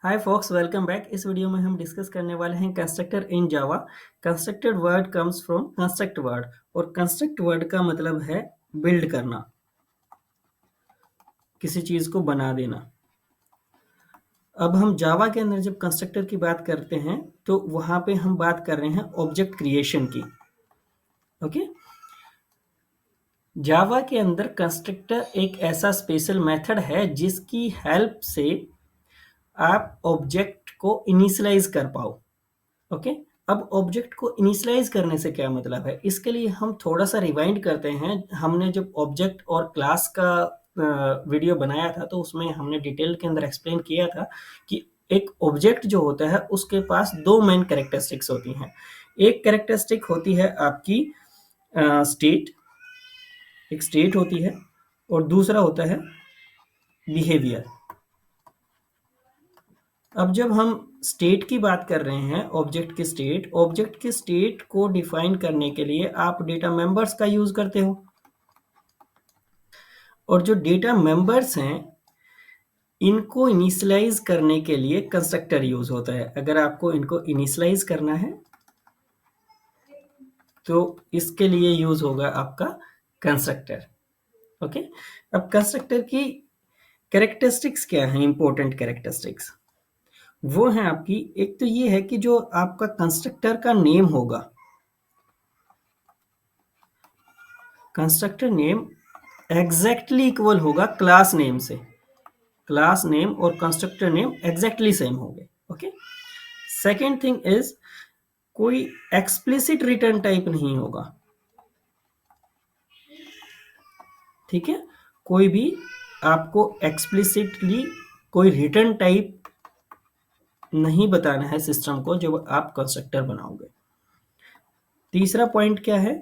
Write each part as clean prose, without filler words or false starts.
हाय fox, welcome back. इस video में हम डिस्कस करने वाले हैं constructor in Java. Constructed word comes from construct word और कंस्ट्रक्ट वर्ड का मतलब है बिल्ड करना, किसी चीज को बना देना। अब हम जावा के अंदर जब कंस्ट्रक्टर की बात करते हैं तो वहां पे हम बात कर रहे हैं ऑब्जेक्ट क्रिएशन की। ओके, जावा के अंदर कंस्ट्रक्टर एक ऐसा स्पेशल मेथड है जिसकी हेल्प से आप ऑब्जेक्ट को इनिशियलाइज कर पाओ। ओके, अब ऑब्जेक्ट को इनिशियलाइज करने से क्या मतलब है, इसके लिए हम थोड़ा सा रिवाइंड करते हैं। हमने जब ऑब्जेक्ट और क्लास का वीडियो बनाया था तो उसमें हमने डिटेल के अंदर एक्सप्लेन किया था कि एक ऑब्जेक्ट जो होता है उसके पास दो मेन कैरेक्टरिस्टिक्स होती हैं। एक कैरेक्टरिस्टिक होती है आपकी स्टेट, एक स्टेट होती है, और दूसरा होता है बिहेवियर। अब जब हम स्टेट की बात कर रहे हैं, ऑब्जेक्ट के स्टेट को डिफाइन करने के लिए आप डेटा मेंबर्स का यूज करते हो, और जो डेटा मेंबर्स हैं इनको इनिशियलाइज करने के लिए कंस्ट्रक्टर यूज होता है। अगर आपको इनको इनिशियलाइज करना है तो इसके लिए यूज होगा आपका कंस्ट्रक्टर। ओके, अब कंस्ट्रक्टर की कैरेक्टरिस्टिक्स क्या है, इंपॉर्टेंट कैरेक्टरिस्टिक्स वो है आपकी। एक तो ये है कि जो आपका कंस्ट्रक्टर का नेम होगा, कंस्ट्रक्टर नेम एग्जैक्टली इक्वल होगा क्लास नेम से। क्लास नेम और कंस्ट्रक्टर नेम एग्जैक्टली सेम होंगे। ओके, सेकेंड थिंग इज कोई एक्सप्लिसिट रिटर्न टाइप नहीं होगा। ठीक है, कोई भी आपको एक्सप्लिसिटली कोई रिटर्न टाइप नहीं बताना है सिस्टम को जब आप कंस्ट्रक्टर बनाओगे। तीसरा पॉइंट क्या है,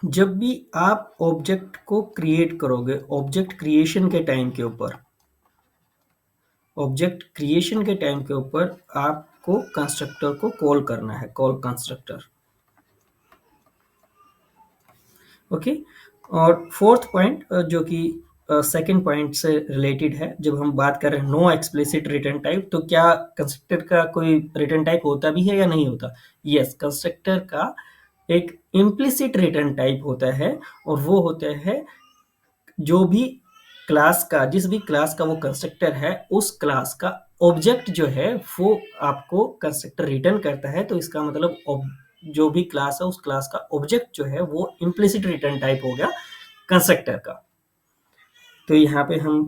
जब भी आप ऑब्जेक्ट को क्रिएट करोगे, ऑब्जेक्ट क्रिएशन के टाइम के ऊपर आपको कंस्ट्रक्टर को कॉल करना है, कॉल कंस्ट्रक्टर। ओके, और फोर्थ पॉइंट जो कि सेकंड पॉइंट से रिलेटेड है, जब हम बात कर रहे हैं नो एक्सप्लिसिट रिटर्न टाइप, तो क्या कंस्ट्रक्टर का कोई रिटर्न टाइप होता भी है या नहीं होता? यस, कंस्ट्रक्टर का एक इम्प्लिसिट रिटर्न टाइप होता है, और वो होता है जो भी क्लास का, जिस भी क्लास का वो कंस्ट्रक्टर है उस क्लास का ऑब्जेक्ट जो है वो आपको कंस्ट्रक्टर रिटर्न करता है। तो इसका मतलब जो भी क्लास है उस क्लास का ऑब्जेक्ट जो है वो इम्प्लिसिट रिटर्न टाइप हो गया कंस्ट्रक्टर का। तो यहाँ पे हम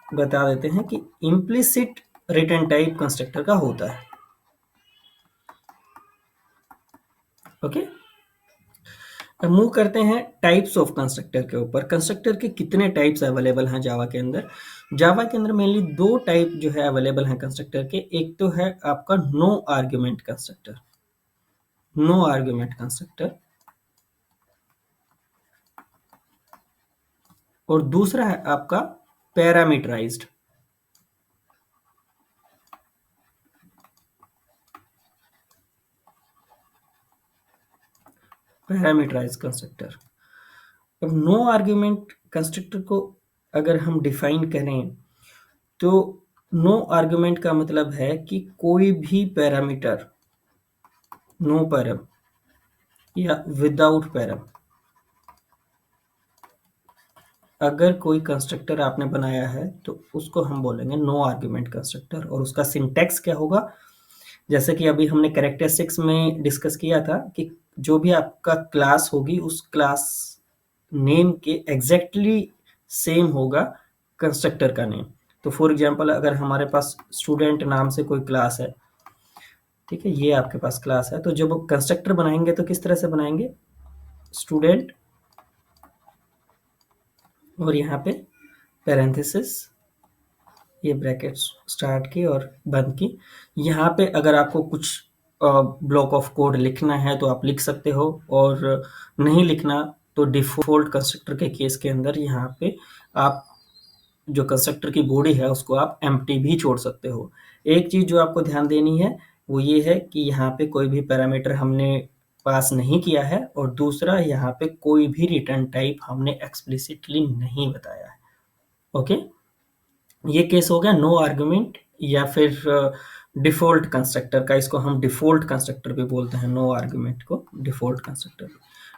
बता देते हैं कि इम्प्लिसिट रिटर्न टाइप कंस्ट्रक्टर का होता है। ओके, मूव करते हैं टाइप्स ऑफ कंस्ट्रक्टर के ऊपर। कंस्ट्रक्टर के कितने टाइप्स अवेलेबल हैं जावा के अंदर? जावा के अंदर मेनली दो टाइप जो है अवेलेबल हैं कंस्ट्रक्टर के। एक तो है आपका no argument constructor, no argument constructor, और दूसरा है आपका पैरामीटराइज्ड। Parameterised constructor. अब नो आर्ग्यूमेंट कंस्ट्रक्टर को अगर हम डिफाइन करें तो नो आर्ग्यूमेंट का मतलब है कि कोई भी पैरामीटर, नो पैरम या विदाउट पैरम, अगर कोई कंस्ट्रक्टर आपने बनाया है तो उसको हम बोलेंगे नो आर्ग्यूमेंट कंस्ट्रक्टर। और उसका सिंटैक्स क्या होगा, जैसे कि अभी हमने कैरेक्टरिस्टिक्स में डिस्कस किया था कि जो भी आपका क्लास होगी उस क्लास नेम के एग्जैक्टली सेम होगा कंस्ट्रक्टर का नेम। तो फॉर एग्जांपल अगर हमारे पास स्टूडेंट नाम से कोई क्लास है, ठीक है, ये आपके पास क्लास है, तो जब कंस्ट्रक्टर बनाएंगे तो किस तरह से बनाएंगे, स्टूडेंट और यहाँ पे पैरेंथेसिस, ये ब्रैकेट स्टार्ट की और बंद की। यहाँ पे अगर आपको कुछ ब्लॉक ऑफ कोड लिखना है तो आप लिख सकते हो, और नहीं लिखना तो डिफॉल्ट कंस्ट्रक्टर के केस के अंदर यहाँ पे आप जो कंस्ट्रक्टर की बॉडी है उसको आप एम्प्टी भी छोड़ सकते हो। एक चीज जो आपको ध्यान देनी है वो ये है कि यहाँ पे कोई भी पैरामीटर हमने पास नहीं किया है, और दूसरा यहाँ पे कोई भी रिटर्न टाइप हमने एक्सप्लिसिटली नहीं बताया है। ओके, ये केस हो गया नो आर्गुमेंट या फिर डिफ़ॉल्ट कंस्ट्रक्टर का, इसको हम डिफ़ॉल्ट कंस्ट्रक्टर भी बोलते हैं, नो आर्गुमेंट को डिफ़ॉल्ट कंस्ट्रक्टर।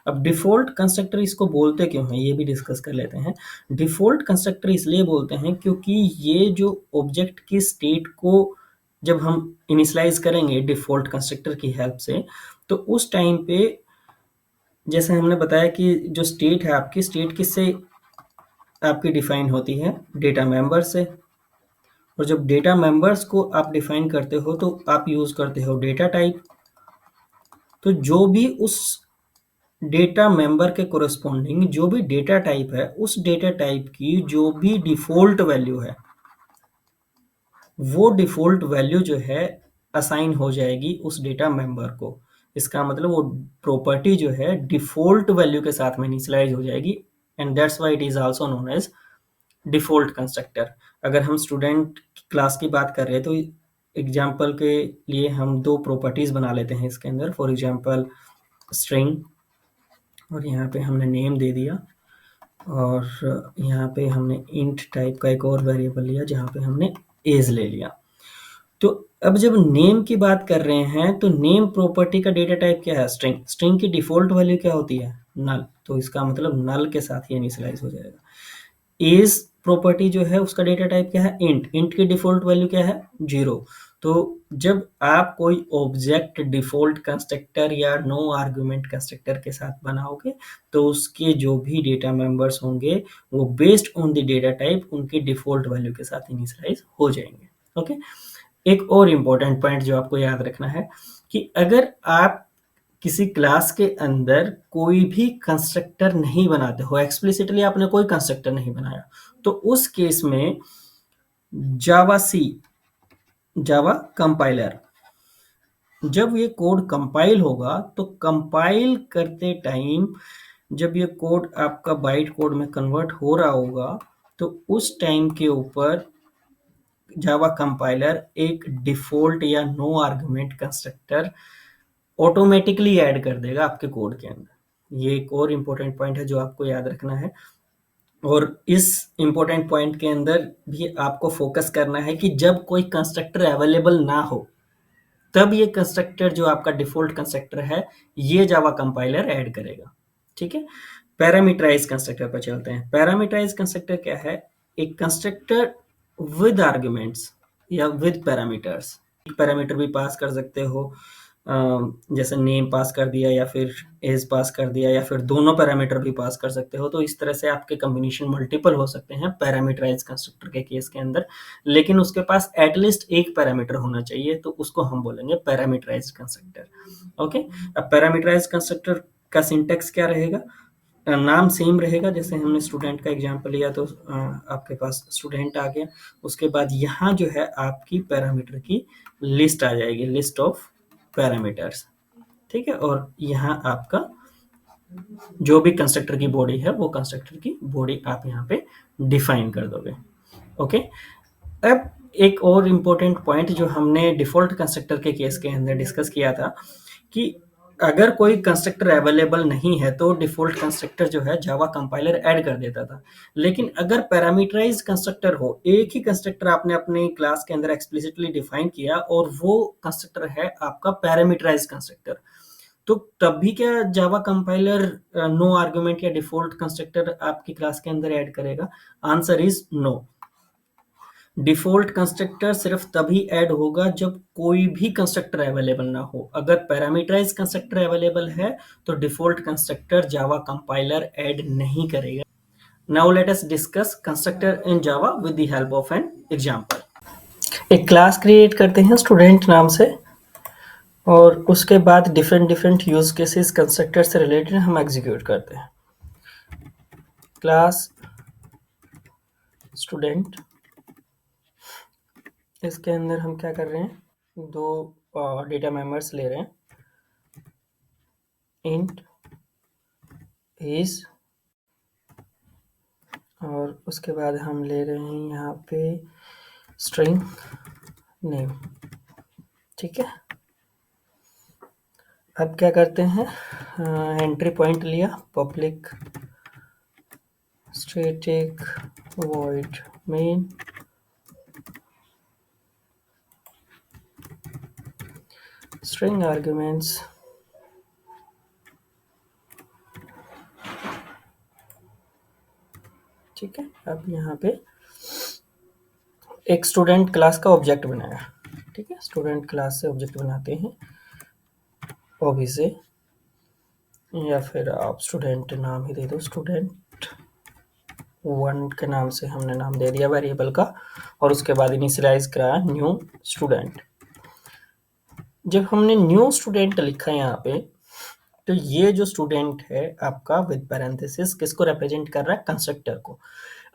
अब डिफ़ॉल्ट कंस्ट्रक्टर इसको बोलते क्यों हैं, ये भी डिस्कस कर लेते हैं। डिफ़ॉल्ट कंस्ट्रक्टर इसलिए बोलते हैं क्योंकि ये जो ऑब्जेक्ट की स्टेट को जब हम इनिशियलाइज़ करेंगे डिफ़ॉल्ट कंस्ट्रक्टर की हेल्प से, तो उस टाइम पे जैसे हमने बताया कि जो स्टेट है आपकी, स्टेट किससे आपकी डिफ़ाइन होती है, डेटा मेंबर से। और जब डेटा मेंबर्स को आप डिफाइन करते हो तो आप यूज करते हो डेटा टाइप। तो जो भी उस डेटा मेंबर के कोरिस्पोंडिंग जो भी डेटा टाइप है, उस डेटा टाइप की जो भी डिफॉल्ट वैल्यू है, वो डिफॉल्ट वैल्यू जो है असाइन हो जाएगी उस डेटा मेंबर को। इसका मतलब वो प्रॉपर्टी जो है डिफॉल्ट वैल्यू के साथ में इनिशियलाइज हो जाएगी, and that's why it is also known as default constructor. अगर हम स्टूडेंट क्लास की बात कर रहे हैं तो एग्जाम्पल के लिए हम दो प्रॉपर्टीज बना लेते हैं इसके अंदर। फॉर एग्जाम्पल स्ट्रिंग, और यहाँ पे हमने नेम दे दिया, और यहाँ पे हमने इंट टाइप का एक और वेरिएबल लिया जहाँ पे हमने एज ले लिया। तो अब जब नेम की बात कर रहे हैं तो नेम प्रॉपर्टी का डेटा टाइप क्या है, स्ट्रिंग। स्ट्रिंग की डिफॉल्ट वैल्यू क्या होती है, नल। तो इसका मतलब नल के साथ ये इनिशियलाइज हो जाएगा। इज प्रॉपर्टी जो है उसका डेटा टाइप क्या है, इंट। इंट की डिफॉल्ट वैल्यू क्या है, 0। तो जब आप कोई ऑब्जेक्ट डिफॉल्ट कंस्ट्रक्टर या नो आर्गुमेंट कंस्ट्रक्टर के साथ बनाओगे तो उसके जो भी डेटा मेंबर्स होंगे वो based on the data type उनकी डिफॉल्ट वैल्यू के साथ इनिशियलाइज हो जाएंगे। ओके। एक और इम्पोर्टेंट पॉइंट जो आपको याद रखना है कि अगर आप किसी क्लास के अंदर कोई भी कंस्ट्रक्टर नहीं बनाते हो, एक्सप्लिसिटली आपने कोई कंस्ट्रक्टर नहीं बनाया, तो उस केस में जावा सी, जावा कंपाइलर, जब ये कोड कंपाइल होगा तो कंपाइल करते टाइम जब ये कोड आपका बाइट कोड में कन्वर्ट हो रहा होगा तो उस टाइम के ऊपर जावा कंपाइलर एक डिफॉल्ट या no argument constructor automatically add कर देगा आपके कोड के अंदर। ये एक और इम्पोर्टेंट पॉइंट है जो आपको याद रखना है। और इस इम्पोर्टेंट पॉइंट के अंदर भी आपको फोकस करना है कि जब कोई कंस्ट्रक्टर अवेलेबल ना हो तब ये कंस्ट्रक्टर जो आपका डिफॉल्ट कंस्ट्रक्टर है ये जावा कंपाइलर ऐड करेगा। ठीक है। पैरामीटराइज कंस्ट्रक्टर पर चलते हैं। पैरामीटराइज कंस्ट्रक्टर क्या है, एक कंस्ट्रक्टर विद आर्ग्यूमेंट्स या विद पैरामीटर्स। एक पैरामीटर भी पास कर सकते हो, जैसे नेम पास कर दिया या फिर एज पास कर दिया या फिर दोनों पैरामीटर भी पास कर सकते हो। तो इस तरह से आपके कॉम्बिनेशन मल्टीपल हो सकते हैं पैरामीटराइज कंस्ट्रक्टर के केस के अंदर, लेकिन उसके पास एटलीस्ट एक पैरामीटर होना चाहिए, तो उसको हम बोलेंगे पैरामीटराइज कंस्ट्रक्टर। ओके। अब पैरामीटराइज कंस्ट्रक्टर का सिंटेक्स क्या रहेगा, नाम सेम रहेगा। जैसे हमने स्टूडेंट का एग्जांपल लिया तो आपके पास स्टूडेंट आ गया, उसके बाद यहाँ जो है आपकी पैरामीटर की लिस्ट आ जाएगी, लिस्ट ऑफ पैरामीटर्स। ठीक है। और यहाँ आपका जो भी कंस्ट्रक्टर की बॉडी है वो कंस्ट्रक्टर की बॉडी आप यहाँ पे डिफाइन कर दोगे। ओके। अब एक और इम्पोर्टेंट पॉइंट जो हमने डिफॉल्ट कंस्ट्रक्टर के केस के अंदर डिस्कस किया था कि अगर कोई कंस्ट्रक्टर अवेलेबल नहीं है तो डिफॉल्ट कंस्ट्रक्टर जो है जावा कंपाइलर ऐड कर देता था। लेकिन अगर पैरामीटराइज कंस्ट्रक्टर हो, एक ही कंस्ट्रक्टर आपने अपने क्लास के अंदर एक्सप्लिसिटली डिफाइन किया और वो कंस्ट्रक्टर है आपका पैरामीटराइज कंस्ट्रक्टर, तो तब भी क्या जावा कंपाइलर नो आर्गुमेंट या डिफॉल्ट कंस्ट्रक्टर आपकी क्लास के अंदर ऐड करेगा? Answer is no. Default constructor सिर्फ तभी ऐड होगा जब कोई भी कंस्ट्रक्टर अवेलेबल ना हो। अगर पैरामीटराइज कंस्ट्रक्टर अवेलेबल है तो default constructor Java compiler add नहीं करेगा। Now let us discuss constructor in Java with the help of an example. एक क्लास क्रिएट करते हैं स्टूडेंट नाम से, और उसके बाद different different use cases constructor से रिलेटेड हम एग्जीक्यूट करते हैं। क्लास स्टूडेंट, इसके अंदर हम क्या कर रहे हैं, दो डेटा मेंबर्स ले रहे हैं, इंट इज, और उसके बाद हम ले रहे हैं यहाँ पे स्ट्रिंग नेम। ठीक है। अब क्या करते हैं, एंट्री पॉइंट लिया, public static void main, string arguments ठीक है। अब यहाँ पे एक स्टूडेंट क्लास का ऑब्जेक्ट बनाया, ठीक है। स्टूडेंट क्लास से ऑब्जेक्ट बनाते हैं ओबी से, या फिर आप स्टूडेंट नाम ही दे दो, स्टूडेंट 1 के नाम से हमने नाम दे दिया वेरिएबल का, और उसके बाद इनिशियलाइज कराया न्यू स्टूडेंट। जब हमने न्यू स्टूडेंट लिखा यहाँ पे, तो ये जो स्टूडेंट है आपका विद पैरेंथेसिस किसको रिप्रेजेंट कर रहा है? कंस्ट्रक्टर को।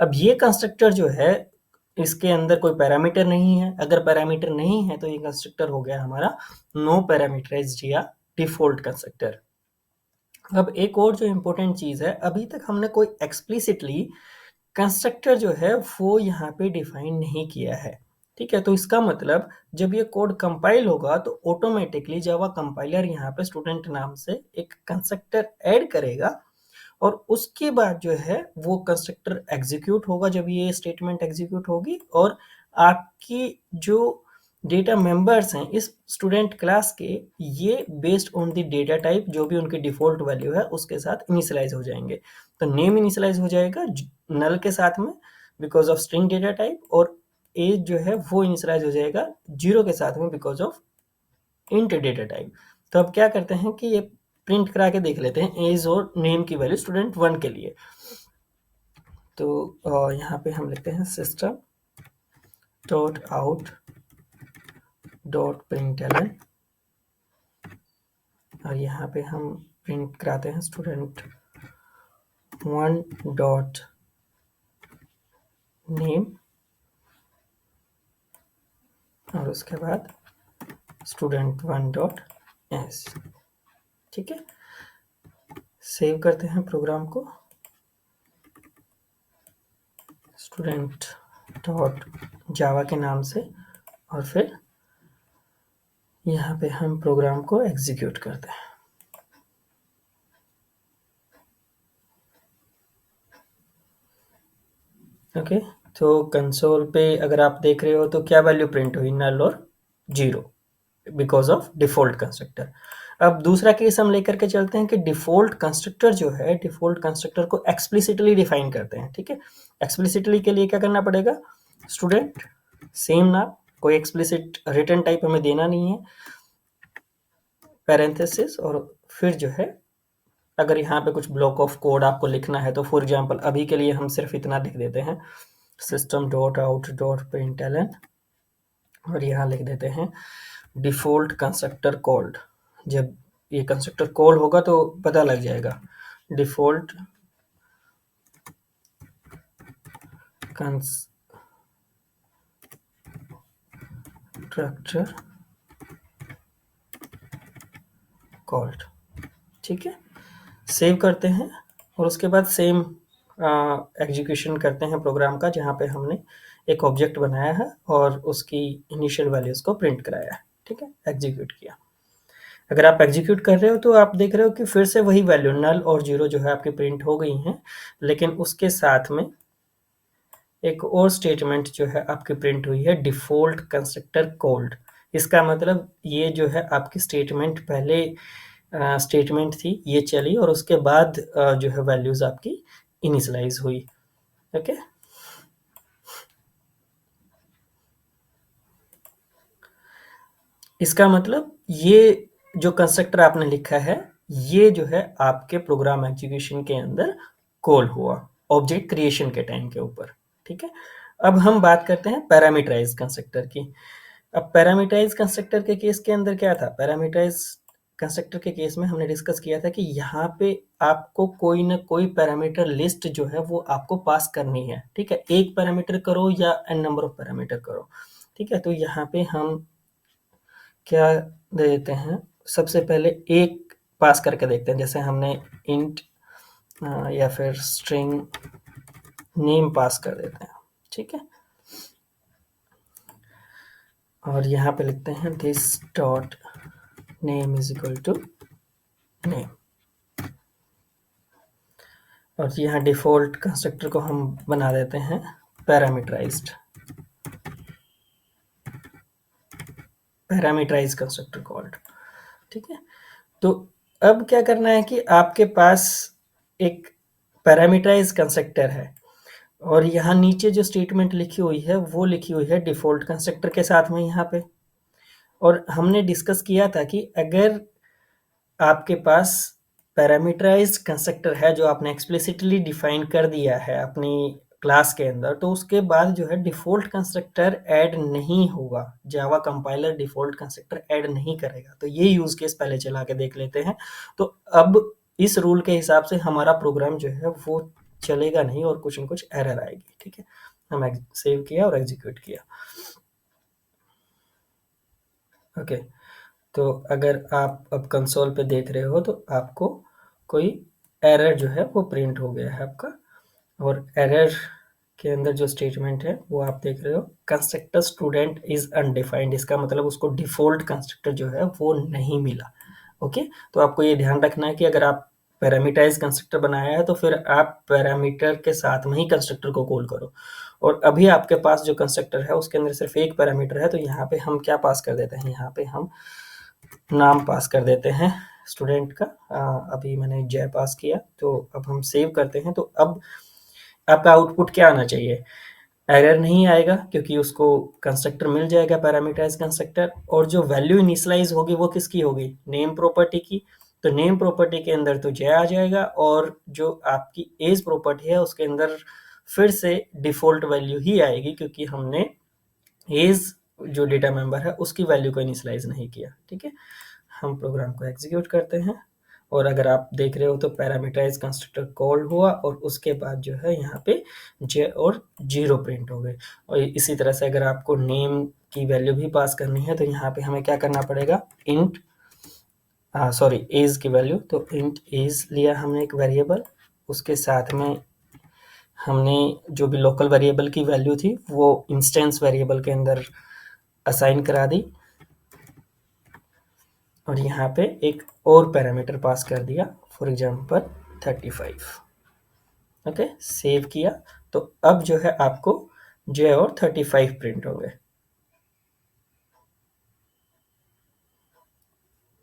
अब ये कंस्ट्रक्टर जो है इसके अंदर कोई पैरामीटर नहीं है। अगर पैरामीटर नहीं है तो ये कंस्ट्रक्टर हो गया हमारा नो पैरामीटराइज्ड या डिफॉल्ट कंस्ट्रक्टर। अब एक और जो इम्पोर्टेंट चीज है, अभी तक हमने कोई एक्सप्लिसिटली कंस्ट्रक्टर जो है वो यहाँ पे डिफाइन नहीं किया है, ठीक है। तो इसका मतलब जब ये कोड कंपाइल होगा तो ऑटोमेटिकली जावा कंपाइलर यहाँ पे स्टूडेंट नाम से एक कंस्ट्रक्टर ऐड करेगा, और उसके बाद जो है वो कंस्ट्रक्टर एग्जीक्यूट होगा जब ये स्टेटमेंट एग्जीक्यूट होगी, और आपकी जो डेटा मेंबर्स हैं इस स्टूडेंट क्लास के, ये based on the data type जो भी उनकी डिफॉल्ट वैल्यू है उसके साथ इनिशियलाइज हो जाएंगे। तो नेम इनिशियलाइज हो जाएगा नल के साथ में because of string data type, और एज जो है वो इनिशियलाइज हो जाएगा 0 के साथ में because of int data type. तो अब क्या करते हैं कि ये प्रिंट करा के देख लेते हैं एज और नेम की वैल्यू स्टूडेंट 1 के लिए। तो यहाँ पे हम लिखते हैं system dot out dot println, और यहाँ पे हम प्रिंट कराते हैं स्टूडेंट 1 डॉट नेम, और उसके बाद स्टूडेंट 1 डॉट एस, ठीक है। सेव करते हैं प्रोग्राम को, स्टूडेंट डॉट जावा के नाम से, और फिर यहाँ पे हम प्रोग्राम को एग्जीक्यूट करते हैं। ओके, तो कंसोल पे अगर आप देख रहे हो तो क्या वैल्यू प्रिंट हुई? नल और 0 बिकॉज ऑफ डिफॉल्ट कंस्ट्रक्टर। अब दूसरा केस हम लेकर के चलते हैं कि डिफॉल्ट कंस्ट्रक्टर जो है, डिफॉल्ट कंस्ट्रक्टर को एक्सप्लिसिटली डिफाइन करते हैं, ठीक है। एक्सप्लिसिटली के लिए क्या करना पड़ेगा? स्टूडेंट सेम नाम, कोई एक्सप्लिसिट रिटर्न टाइप हमें देना नहीं है, पैरेंथेसिस, और फिर जो है अगर यहाँ पे कुछ ब्लॉक ऑफ कोड आपको लिखना है तो फॉर एग्जांपल अभी के लिए हम सिर्फ इतना लिख देते हैं system dot out dot println, और यहाँ लिख देते हैं डिफॉल्ट कंस्ट्रक्टर कॉल्ड। जब ये कंस्ट्रक्टर कॉल होगा तो पता लग जाएगा डिफॉल्ट कंस्ट्रक्टर कॉल्ड, ठीक है। सेव करते हैं और उसके बाद सेम एग्जीक्यूशन करते हैं प्रोग्राम का, जहाँ पे हमने एक ऑब्जेक्ट बनाया है और उसकी इनिशियल वैल्यूज को प्रिंट कराया है, ठीक है। एग्जीक्यूट किया। अगर आप एग्जीक्यूट कर रहे हो तो आप देख रहे हो कि फिर से वही वैल्यू नल और 0 जो है आपकी प्रिंट हो गई हैं, लेकिन उसके साथ में एक और स्टेटमेंट जो है आपकी प्रिंट हुई है डिफॉल्ट कंस्ट्रक्टर कॉल्ड। इसका मतलब ये जो है आपकी स्टेटमेंट पहले स्टेटमेंट थी, ये चली और उसके बाद जो है वैल्यूज आपकी इनिशियलाइज हुई। ओके, इसका मतलब ये जो कंस्ट्रक्टर आपने लिखा है ये जो है आपके प्रोग्राम एग्जीक्यूशन के अंदर कॉल हुआ ऑब्जेक्ट क्रिएशन के टाइम के ऊपर, ठीक है। अब हम बात करते हैं पैरामीटराइज कंस्ट्रक्टर की। अब पैरामीटराइज कंस्ट्रक्टर के केस के अंदर क्या था? पैरामीटराइज कंस्ट्रक्टर के केस में हमने डिस्कस किया था कि यहाँ पे आपको कोई ना कोई पैरामीटर लिस्ट जो है वो आपको पास करनी है, ठीक है। एक पैरामीटर करो या एन नंबर ऑफ पैरामीटर करो, ठीक है। तो यहाँ पे हम क्या दे देते हैं? सबसे पहले एक पास करके देखते हैं, जैसे हमने इंट या फिर स्ट्रिंग नेम पास कर देते हैं, ठीक है। और यहाँ पे लिखते हैं this dot name is equal to name, और यहाँ डिफॉल्ट कंस्ट्रक्टर को हम बना देते हैं पैरामीटराइज्ड, पैरामीटराइज कंस्ट्रक्टर कॉल्ड। ठीक है? तो अब क्या करना है कि आपके पास एक पैरामीटराइज़ कंस्ट्रक्टर है और यहाँ नीचे जो स्टेटमेंट लिखी हुई है, वो लिखी हुई है डिफ़ॉल्ट कंस्ट्रक्टर के साथ में यहाँ पे। और हमने डिस्कस किया था कि अगर आपके पास पैरामीटराइज्ड कंस्ट्रक्टर है जो आपने एक्सप्लिसिटली डिफाइन कर दिया है अपनी क्लास के अंदर, तो उसके बाद जो है डिफ़ॉल्ट कंस्ट्रक्टर ऐड नहीं होगा। Java compiler default constructor add नहीं करेगा। तो ये यूज़ केस पहले चला के देख लेते हैं। तो अब इस रूल के हिसाब से हमारा प्रोग्राम जो है वो चलेगा नहीं और कुछ न कुछ एरर आएगी। ठीक है, हम सेव किया और एग्जीक्यूट किया। ओके, तो अगर आप अब कंसोल पे देख रहे हो तो आपको कोई एरर जो है वो प्रिंट हो गया है आपका। और एरर के अंदर जो स्टेटमेंट है वो आप देख रहे हो, कंस्ट्रक्टर स्टूडेंट इज अनडिफाइंड। इसका मतलब उसको डिफॉल्ट कंस्ट्रक्टर जो है वो नहीं मिला। ओके, तो आपको ये ध्यान रखना है कि अगर आप पैरामीटराइज कंस्ट्रक्टर बनाया है तो फिर आप पैरामीटर के साथ में ही कंस्ट्रक्टर को कॉल करो। और अभी आपके पास जो कंस्ट्रक्टर है उसके अंदर सिर्फ एक पैरामीटर है, तो यहाँ पे हम क्या पास कर देते हैं, यहाँ पे हम नाम पास कर देते हैं स्टूडेंट का। अभी मैंने जय पास किया, तो अब हम सेव करते हैं। तो अब आपका आउटपुट क्या आना चाहिए, एरर नहीं आएगा क्योंकि उसको कंस्ट्रक्टर मिल जाएगा पैरामीटराइज कंस्ट्रक्टर। और जो वैल्यू इनिशियलाइज होगी वो किसकी होगी, नेम प्रॉपर्टी की। तो नेम प्रॉपर्टी के अंदर तो जय आ जाएगा और जो आपकी एज प्रॉपर्टी है उसके अंदर फिर से डिफॉल्ट वैल्यू ही आएगी क्योंकि हमने एज जो डेटा मेंबर है उसकी वैल्यू को इनिशियलाइज नहीं किया। ठीक है, हम प्रोग्राम को एग्जीक्यूट करते हैं और अगर आप देख रहे हो तो पैरामीटराइज कंस्ट्रक्टर कॉल हुआ और उसके बाद जो है यहाँ पे जे और 0 प्रिंट हो गए। और इसी तरह से अगर आपको नेम की वैल्यू भी पास करनी है तो यहाँ पे हमें क्या करना पड़ेगा, इंट सॉरी एज की वैल्यू, तो इंट एज लिया हमने एक वेरिएबल, उसके साथ में हमने जो भी लोकल वेरिएबल की वैल्यू थी वो इंस्टेंस वेरिएबल के अंदर असाइन करा दी और यहाँ पे एक और पैरामीटर पास कर दिया, फॉर एग्जांपल 35। ओके, सेव किया। तो अब जो है आपको जे और 35 प्रिंट हो गए।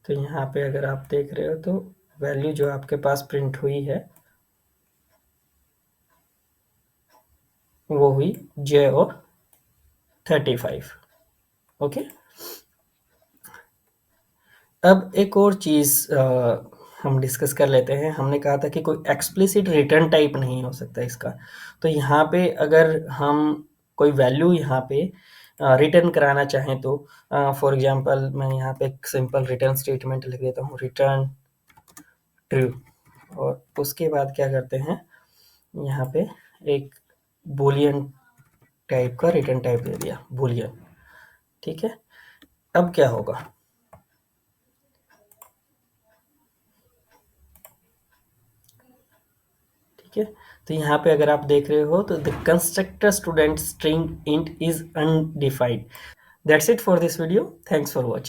तो यहाँ पे अगर आप देख रहे हो तो वैल्यू जो आपके पास प्रिंट हुई है वो हुई जे और 35। ओके, अब एक और चीज़ हम डिस्कस कर लेते हैं। हमने कहा था कि कोई एक्सप्लिसिट रिटर्न टाइप नहीं हो सकता इसका। तो यहाँ पे अगर हम कोई वैल्यू यहाँ पे रिटर्न कराना चाहें तो फॉर एग्जांपल मैं यहाँ पे एक सिंपल रिटर्न स्टेटमेंट लिख देता हूँ, रिटर्न ट्रू। और उसके बाद क्या करते हैं, यहाँ पे एक बूलियन टाइप का रिटर्न टाइप दे दिया, बूलियन। ठीक है, अब क्या होगा, ठीक है। तो यहाँ पे अगर आप देख रहे हो तो the constructor student string int is undefined. That's it for this video, thanks for watching.